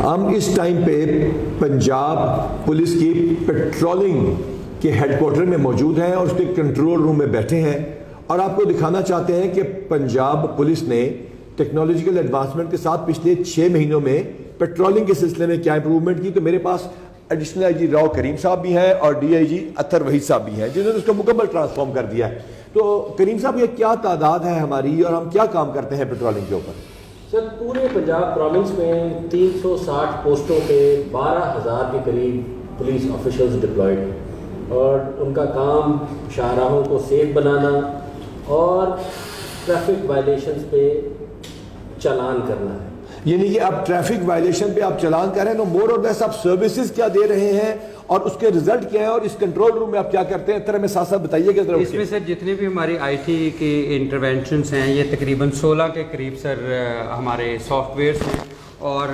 ہم اس ٹائم پہ پنجاب پولیس کی پیٹرولنگ کے ہیڈ کوارٹر میں موجود ہیں اور اس کے کنٹرول روم میں بیٹھے ہیں اور آپ کو دکھانا چاہتے ہیں کہ پنجاب پولیس نے ٹیکنالوجیکل ایڈوانسمنٹ کے ساتھ پچھلے 6 مہینوں میں پیٹرولنگ کے سلسلے میں کیا امپروومنٹ کی. تو میرے پاس ایڈیشنل آئی جی راؤ کریم صاحب بھی ہیں اور ڈی آئی جی اطہر وحید صاحب بھی ہیں جنہوں نے اس کو مکمل ٹرانسفارم کر دیا ہے. تو کریم صاحب یہ کیا تعداد ہے ہماری اور ہم کیا کام کرتے ہیں پیٹرولنگ کے اوپر؟ سر پورے پنجاب پروونس میں 360 پوسٹوں پہ 12,000 کے قریب پولیس آفیشلز ڈپلائڈ اور ان کا کام شاہراہوں کو سیف بنانا اور ٹریفک وائلیشنز پہ چالان کرنا ہے. یعنی کہ آپ ٹریفک وائلیشن پہ آپ چالان کر رہے ہیں تو مور اور لیس آپ سروسز کیا دے رہے ہیں اور اس کے رزلٹ کیا ہے اور اس کنٹرول روم میں آپ کیا کرتے ہیں؟ طرح میں ساتھ ساتھ بتائیے کہ اس میں سر جتنے بھی ہماری آئی ٹی کی انٹرونشنز ہیں یہ تقریباً 16 کے قریب سر ہمارے سافٹ ویئرس ہیں اور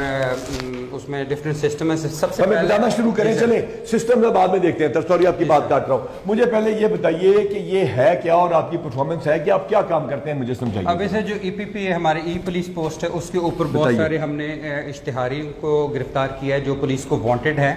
اس میں ڈفرینٹ سسٹم ہے. سب سے ہمیں بتانا شروع کریں. چلیں سسٹم بعد میں دیکھتے ہیں. سوری آپ کی بات کاٹ رہا ہوں. مجھے پہلے یہ بتائیے کہ یہ ہے کیا اور آپ کی پرفارمنس ہے کہ آپ کیا کام کرتے ہیں مجھے سمجھائیے. اب ایسے جو ای پی پی ہے ہمارے ای پولیس پوسٹ ہے اس کے اوپر بہت سارے ہم نے اشتہاری کو گرفتار کیا ہے جو پولیس کو وانٹڈ ہے.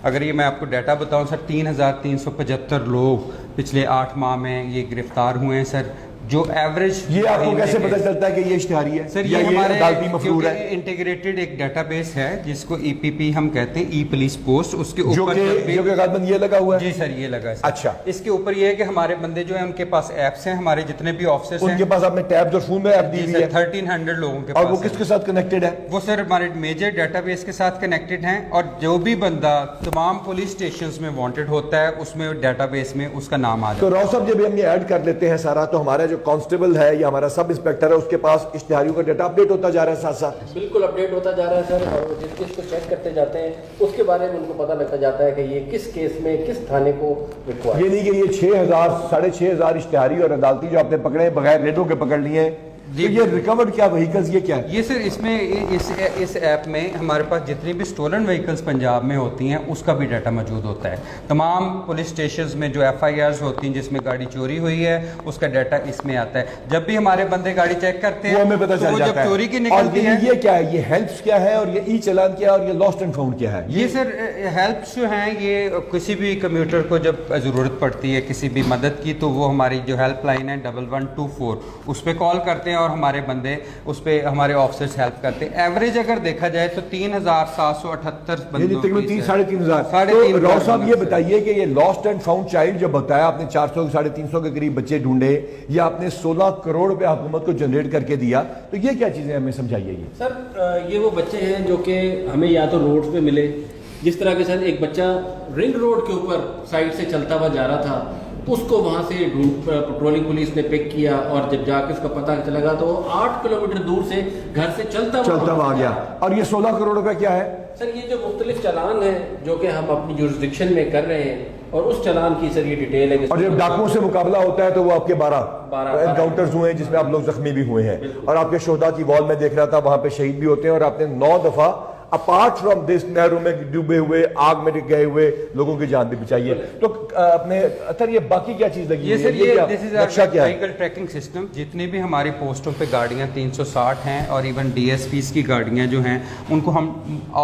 اگر یہ میں آپ کو ڈیٹا بتاؤں سر 3,375 لوگ پچھلے 8 ماہ میں یہ گرفتار ہوئے ہیں سر. جو ایوریج یہ آپ کو کیسے پتہ چلتا ہے کہ یہ اشتہاری ہے سر؟ یہ ہمارے عدالتی مفرور ہے انٹیگریٹڈ ایک ڈیٹا بیس ہے جس کو ای پی پی ہم کہتے ہیں ای پولیس پوسٹ. اس کے اوپر جو کہ غالباً یہ لگا ہوا ہے. جی سر یہ لگا ہے. اچھا اس کے اوپر یہ ہے کہ ہمارے بندے جو ہیں ان کے پاس ایپس ہیں ہمارے جتنے بھی آفیسرز ہیں ان کے پاس آپ نے ٹیبز اور فون میں ایپ دی ہوئی ہے 1300 لوگوں کے پاس. اور وہ کس کے ساتھ کنیکٹڈ ہے؟ وہ سر ہمارے میجر ڈیٹا بیس کے ساتھ کنیکٹڈ ہیں اور جو بھی بندہ تمام پولیس اسٹیشنز میں وانٹڈ ہوتا ہے اس میں ڈیٹا بیس میں اس کا نام آ جاتا ہے. تو راؤ صاحب جب ہم یہ ایڈ کر لیتے ہیں سارا تو ہمارا جو کانسٹیبل ہے یا ہمارا سب انسپیکٹر ہے اس کے پاس اشتہاریوں کا ڈیٹا اپڈیٹ ہوتا جا رہا ہے ساتھ ساتھ؟ بالکل اپڈیٹ ہوتا جا رہا ہے سر. اور جس چیز کو چیک کرتے جاتے ہیں اس کے بارے میں ان کو پتہ لگتا جاتا ہے کہ یہ کس کیس میں کس تھانے کو ریکوائر. یہ نہیں کہ یہ 6,000 6,500 اشتہاری اور عدالتی جو آپ نے پکڑے بغیر ریڈوں کے پکڑ لیے ہیں یہ ریکورڈ کیا وہیکلز یہ کیا ہے؟ یہ سر اس میں اس ایپ میں ہمارے پاس جتنی بھی سٹولن وہیکلز پنجاب میں ہوتی ہیں اس کا بھی ڈیٹا موجود ہوتا ہے. تمام پولیس اسٹیشنز میں جو ایف آئی آرز ہوتی ہیں جس میں گاڑی چوری ہوئی ہے اس کا ڈیٹا اس میں آتا ہے. جب بھی ہمارے بندے گاڑی چیک کرتے ہیں وہ ہمیں پتہ چل جاتا ہے. چوری کی نکلتی ہے یہ کیا ہے؟ یہ ہیلپس کیا ہے اور یہ ای چلان کیا ہے اور یہ لاسٹ اینڈ فاؤنڈ کیا ہے؟ یہ سر ہیلپس جو ہیں یہ کسی بھی کمیوٹر کو جب ضرورت پڑتی ہے کسی بھی مدد کی تو وہ ہماری جو ہیلپ لائن ہے 1124 اس پہ کال کرتے ہیں اور ہمارے بندے اس پہ ہمارے آفیسرز ہیلپ کرتے ہیں. ایوریج اگر دیکھا جائے تو 3,778 بندوں کی 3,500 تو راؤ صاحب یہ بتائیے کہ یہ لاسٹ اینڈ فاؤنڈ چائلڈ جو بتایا آپ نے 400 350 کے قریب بچے ڈھونڈے یا آپ نے 16 کروڑ روپے حکومت کو جنریٹ کر کے دیا تو یہ کیا چیزیں ہمیں سمجھائیے. یہ سر یہ وہ بچے ہیں جو کہ ہمیں یا تو روڈ پہ ملے جس طرح کے سر ایک بچہ رنگ روڈ کے اوپر سائڈ سے چلتا ہوا جا رہا تھا اس کو وہاں سے پیٹرولنگ پولیس نے پک کیا اور جب جا کے اس کا پتہ چلا گا تو 8 کلومیٹر دور سے گھر سے چلتا ہوا آ گیا. اور یہ 16 کروڑ روپے کیا ہے سر؟ یہ جو مختلف چالان ہیں جو کہ ہم اپنی جورسڈکشن میں کر رہے ہیں اور اس چالان کی سر یہ ڈیٹیل ہے. اور جب ڈاکوؤں سے مقابلہ ہوتا ہے تو وہ آپ کے 12 انکاؤنٹرز ہوئے ہیں جس میں آپ لوگ زخمی بھی ہوئے ہیں اور آپ کے شہداء کی وال میں دیکھ رہا تھا وہاں پہ شہید بھی ہوتے ہیں اور آپ نے 9 دفعہ اپارٹ فرام دس نہروں میں ڈوبے ہوئے آگ میں گئے ہوئے لوگوں کی جان بھی بچائی ہے. تو اپنے اثر یہ باقی کیا چیز لگی یہ سر یہ نقشہ کیا ہے؟ وہیکل ٹریکنگ سسٹم جتنی بھی ہماری پوسٹوں پہ گاڑیاں 360 ہیں اور ایون ڈی ایس پیز کی گاڑیاں جو ہیں ان کو ہم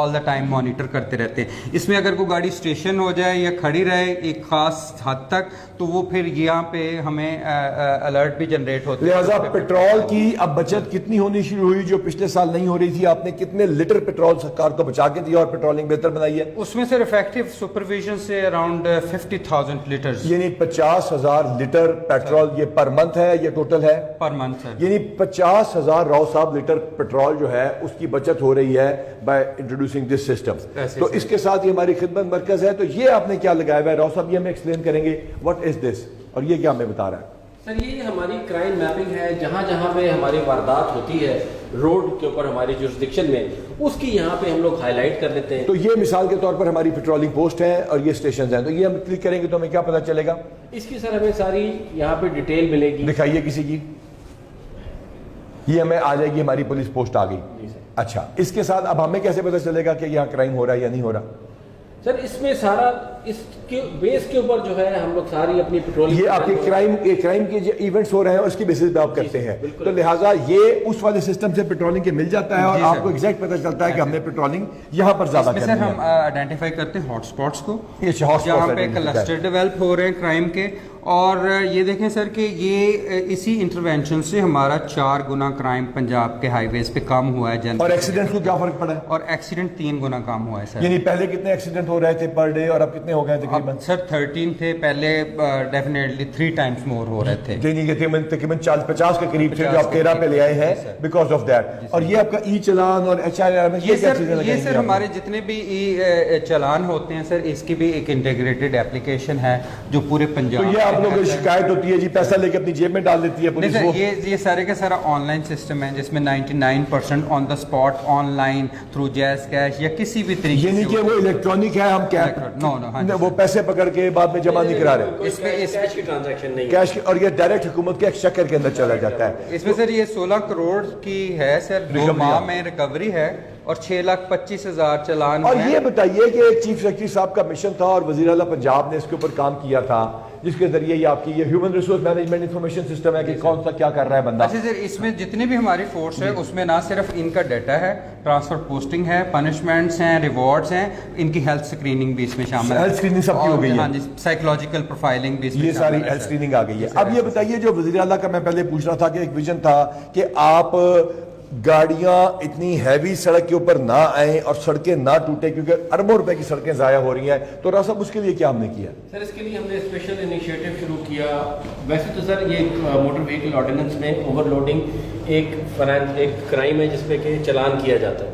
آل دا ٹائم مانیٹر کرتے رہتے ہیں. اس میں اگر کوئی گاڑی اسٹیشن ہو جائے یا کھڑی رہے ایک خاص حد تک تو وہ پھر یہاں پہ ہمیں الرٹ بھی جنریٹ ہوتے ہیں. لہٰذا پیٹرول کی اب بچت کتنی ہونی شروع ہوئی جو پچھلے سال نہیں ہو رہی تھی؟ آپ نے کتنے لیٹر پیٹرول سرکار کو بچا کے دیا اور پیٹرولنگ بہتر بنائی ہے؟ اس میں سے افیکٹو سپرویژن سے اراؤنڈ 50,000 لیٹرز یعنی 50,000 لیٹر پیٹرول یہ پر منتھ ہے یہ ٹوٹل ہے پر منتھ ہے. یعنی 50,000 راؤ صاحب لیٹر پیٹرول جو ہے اس کی بچت ہو رہی ہے بائی انٹروڈیوسنگ دس سسٹم. تو اس کے ساتھ یہ ہماری خدمت مرکز ہے. تو یہ آپ نے کیا لگایا ہوا ہے راؤ صاحب؟ یہ ہمیں ایکسپلین کریں گے واٹ از دس اور یہ کیا ہمیں بتا رہا ہے؟ سر یہ ہماری کرائم میپنگ ہے. جہاں جہاں پہ ہماری واردات ہوتی ہے روڈ کے اوپر ہماری جورسڈکشن میں اس کی یہاں پہ ہم لوگ ہائی لائٹ کر لیتے ہیں. تو یہ مثال کے طور پر ہماری پیٹرولنگ پوسٹ ہے اور یہ اسٹیشنز ہیں. تو یہ ہم کلک کریں گے تو ہمیں کیا پتہ چلے گا؟ اس کی سر ہمیں ساری یہاں پہ ڈیٹیل ملے گی. دکھائیے کسی کی. یہ ہمیں آ جائے گی ہماری پولیس پوسٹ آ گئی. اچھا اس کے ساتھ اب ہمیں کیسے پتہ چلے گا کہ یہاں کرائم ہو رہا ہے یا نہیں ہو رہا؟ سر اس میں سارا اس کے بیس کے اوپر جو ہے ہم لوگ ساری اپنی پیٹرولنگ، یہ آپ کے کرائم کے جو ایونٹس ہو رہے ہیں اور اس کی بیسس پہ آپ کرتے ہیں، تو لہٰذا یہ اس والے سسٹم سے پیٹرولنگ کے مل جاتا ہے اور آپ کو ایگزیکٹ پتہ چلتا ہے کہ ہم نے پیٹرولنگ یہاں پر زیادہ کرنی ہے. سر ہم آئیڈینٹیفائی کرتے ہیں ہاٹ اسپاٹس کو جہاں پہ کلسٹر ڈیولپ ہو رہے ہیں کرائم کے، اور یہ دیکھیں سر کہ یہ اسی انٹرونشن سے ہمارا 4 گنا کرائم پنجاب کے ہائی ویز پہ کم ہوا ہے جنرل. اور ایکسیڈنٹ کو کیا فرق پڑا ہے؟ اور ایکسیڈنٹ 3 گنا کم ہوا ہے سر. یعنی پہلے کتنے ایکسیڈنٹ ہو رہے تھے پر ڈے اور اب کتنے ہو گئے تقریباً؟ سر 13 تھے پہلے، ڈیفینیٹلی 3 ٹائمز مور ہو رہے تھے. یعنی کہ تقریباً 50 کے قریب تھے جو آپ 13 پہ لے آئے ہیں بیکاز آف دیٹ. اور یہ آپ کا ای چلان اور ایچ آئی آر میں یہ کیا چیزیں یہ سر ہمارے جتنے بھی ای چلان ہوتے ہیں سر، اس کی بھی ایک انٹیگریٹڈ ایپلیکیشن ہے جو پورے پنجاب. تو یہ آپ لوگوں کی شکایت ہوتی ہے جی پیسہ لے کے اپنی جیب میں ڈال دیتی ہے پولیس کو؟ یہ سارے کا سارا آن لائن سسٹم ہے جس میں 99% on the spot online through JazzCash یا کسی بھی طریقے سے. یعنی کہ وہ الیکٹرانک ہے، ہم وہ پیسے پکڑ کے بعد میں جمع نہیں کرا رہے، اس میں کیش کی ٹرانزیکشن نہیں، کیش، اور یہ ڈائریکٹ حکومت کے ایکسچیکر کے اندر چلا جاتا ہے. اس میں سر یہ 16 کروڑ کی ہے سر، 2 ماہ میں ریکوری ہے اور 6,25,000 چلان. اور یہ بتائیے کہ ایک چیف سیکرٹری صاحب کا مشن تھا اور وزیر اعلیٰ پنجاب نے اس کے اوپر کام کیا تھا جس کے ذریعے یہ آپ کی یہ human resource management information system ہے کہ کون سا کیا کر رہا ہے بندہ. اچھا سر، اس میں جتنی بھی ہماری فورس ہے اس میں نہ صرف ان کا ڈیٹا ہے، ٹرانسفر پوسٹنگ ہے، پنشمنٹس ہیں، ریوارڈز ہیں، ان کی ہیلتھ اسکریننگ بھی اس میں شامل ہے. ہیلتھ اسکریننگ سب کی ہو گئی ہے. ہاں جی، سائیکولوجیکل پروفائلنگ بھی اس میں یہ ساری شامل ہے. ہیلتھ اسکریننگ آ گئی ہے. اب یہ بتائیے جو وزیر اعلیٰ کا میں پہلے پوچھ رہا تھا کہ ایک ویژن تھا کہ آپ گاڑیاں اتنی ہیوی سڑک کے اوپر نہ آئیں اور سڑکیں نہ ٹوٹیں کیونکہ اربوں روپے کی سڑکیں ضائع ہو رہی ہیں، تو راہ صاحب اس کے لیے کیا ہم نے کیا؟ سر اس کے لیے ہم نے اسپیشل انیشیٹو شروع کیا. ویسے تو سر یہ موٹر وہیکل آرڈیننس میں اوور لوڈنگ ایک کرائم ہے جس پہ کہ چلان کیا جاتا ہے.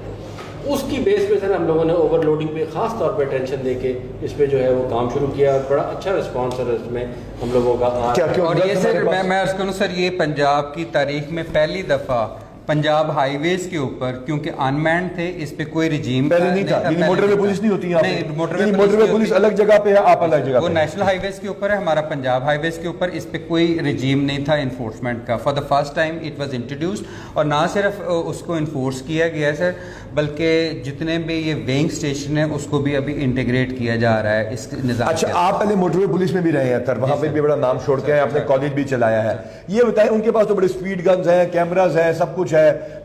اس کی بیس پہ سر ہم لوگوں نے اوور لوڈنگ پہ خاص طور پہ ٹینشن دے کے اس پہ جو ہے وہ کام شروع کیا. بڑا اچھا رسپانس ہے اس میں ہم لوگوں کا. اور یہ سر میں عرض کروں سر، یہ پنجاب کی تاریخ میں پہلی دفعہ پنجاب ہائی ویز کے اوپر، کیونکہ انمینڈ تھے، اس پہ کوئی رجیم پہلے نہیں تھا. یعنی موٹر وے پولیس نہیں ہوتی یہاں پہ، موٹر وے پولیس الگ جگہ پہ ہے، آپ الگ جگہ پہ. وہ نیشنل ہائی ویز کے اوپر ہے، ہمارا پنجاب ہائی ویز کے اوپر اس پہ کوئی رجیم نہیں تھا انفورسمنٹ کا. For the first time it was introduced, اور نہ صرف اس کو انفورس کیا گیا ہے سر، بلکہ جتنے بھی یہ ویئنگ اسٹیشن ہے اس کو بھی ابھی انٹیگریٹ کیا جا رہا ہے اس نظام. اچھا، آپ پہلے موٹر وے پولیس میں بھی رہے ہیں سر، وہاں پہ بھی بڑا نام چھوڑ کے ہیں، آپ نے کالج بھی چلایا ہے. یہ بتائیں ان کے پاس تو بڑے اسپیڈ گنز ہیں، کیمراز ہیں، سب کچھ ہے،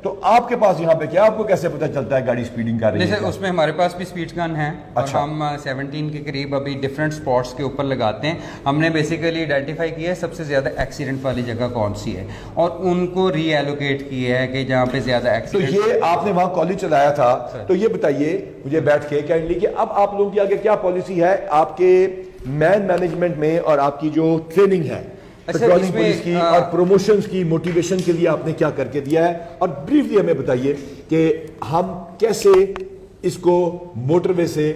تو آپ کے پاس یہاں پہ کیا آپ کو کیسے پتہ چلتا ہے گاڑی سپیڈنگ کر رہی ہے؟ نہیں سر، اس میں ہمارے پاس بھی سپیڈ گن ہیں اور ہم 17 کے قریب ابھی ڈفرینٹ سپاٹس کے اوپر لگاتے ہیں. ہم نے بیسیکلی آئیڈینٹیفائی کیا ہے سب سے زیادہ ایکسیڈنٹ والی جگہ کون سی ہے اور ان کو ری ایلوکیٹ کیا ہے کہ جہاں پہ زیادہ ایکسیڈنٹ. تو یہ آپ نے وہاں کالج چلایا تھا، تو یہ بتائیے مجھے بیٹھ کے کائنڈلی کہ اب آپ لوگوں کی آگے کیا پالیسی ہے آپ کے مین مینجمنٹ میں اور آپ کی جو ٹریننگ ہے پیٹرولنگ پولیس کی اور پروموشنز کی موٹیویشن کے لیے آپ نے کیا کر کے دیا ہے؟ اور بریفلی ہمیں بتائیے کہ ہم کیسے اس کو موٹر وے سے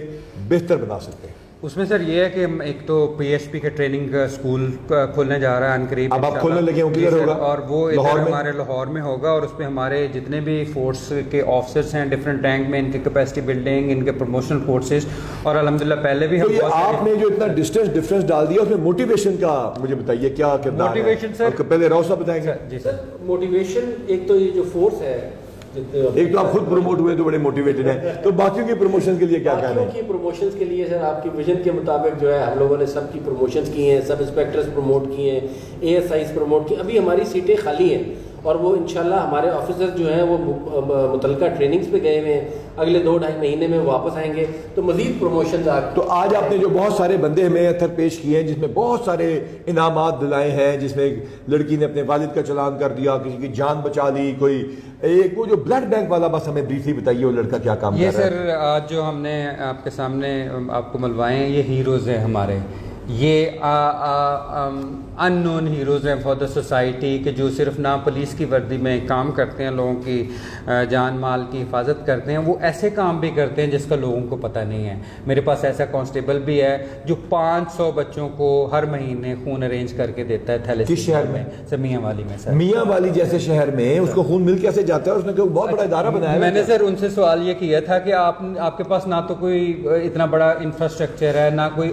بہتر بنا سکتے ہیں. اس میں سر یہ ہے کہ ایک تو پی ایس پی کے ٹریننگ اسکول کھولنے جا رہا ہے عنقریب. اب آپ کھولنے لگے ہوں کدھر ہوگا؟ اور وہ ادھر ہمارے لاہور میں ہوگا، اور اس پہ ہمارے جتنے بھی فورس کے آفسرس ہیں ڈفرینٹ رینک میں، ان کی کیپیسٹی بلڈنگ، ان کے پروموشنل کورسز، اور الحمدللہ پہلے بھی ہم. آپ نے جو اتنا ڈفرینس ڈال دیا اس میں موٹیویشن کا مجھے بتائیے کیا کردار ہے؟ موٹیویشن سر پہلے راؤ صاحب بتائیں گے. جی سر، موٹیویشن ایک تو یہ جو فورس ہے، ایک تو آپ خود پروموٹ ہوئے تو بڑے موٹیویٹڈ ہیں، تو باقیوں کی پروموشن کے لیے کیا کہنا ہے؟ باقیوں کی پروموشنز کے لیے سر آپ کی ویژن کے مطابق جو ہے ہم لوگوں نے سب کی پروموشنز کی ہیں، سب انسپیکٹرز پروموٹ کیے ہیں، اے ایس آئیز پروموٹ کی. ابھی ہماری سیٹیں خالی ہیں اور وہ انشاءاللہ ہمارے آفیسر جو ہیں وہ متعلقہ ٹریننگز پہ گئے ہوئے ہیں، اگلے 2-2.5 مہینے میں واپس آئیں گے تو مزید پروموشنز تو آج آپ نے جو بہت سارے بندے ہمیں اتھر پیش کیے ہیں جس میں بہت سارے انعامات دلائے ہیں، جس میں ایک لڑکی نے اپنے والد کا چلان کر دیا، کسی کی جان بچا لی، کوئی ایک وہ جو بلڈ بینک والا، بس ہمیں بریفلی بتائیے وہ لڑکا کیا کام کر رہا ہے؟ یہ سر آج جو ہم نے آپ کے سامنے آپ کو ملوائے ہیں یہ ہیروز ہیں ہمارے، یہ ان نون ہیروز ہیں فار دا سوسائٹی، کہ جو صرف نہ پولیس کی وردی میں کام کرتے ہیں، لوگوں کی جان مال کی حفاظت کرتے ہیں، وہ ایسے کام بھی کرتے ہیں جس کا لوگوں کو پتہ نہیں ہے. میرے پاس ایسا کانسٹیبل بھی ہے جو 500 بچوں کو ہر مہینے خون ارینج کر کے دیتا ہے تھیلیسیمیا. کس شہر میں؟ سر میاں والی میں. سر میاں والی جیسے شہر میں اس کو خون مل کیسے جاتا ہے؟ اس نے کوئی بہت بڑا ادارہ بنایا ہے. میں نے سر ان سے سوال یہ کیا تھا کہ آپ کے پاس نہ تو کوئی اتنا بڑا انفراسٹرکچر ہے، نہ کوئی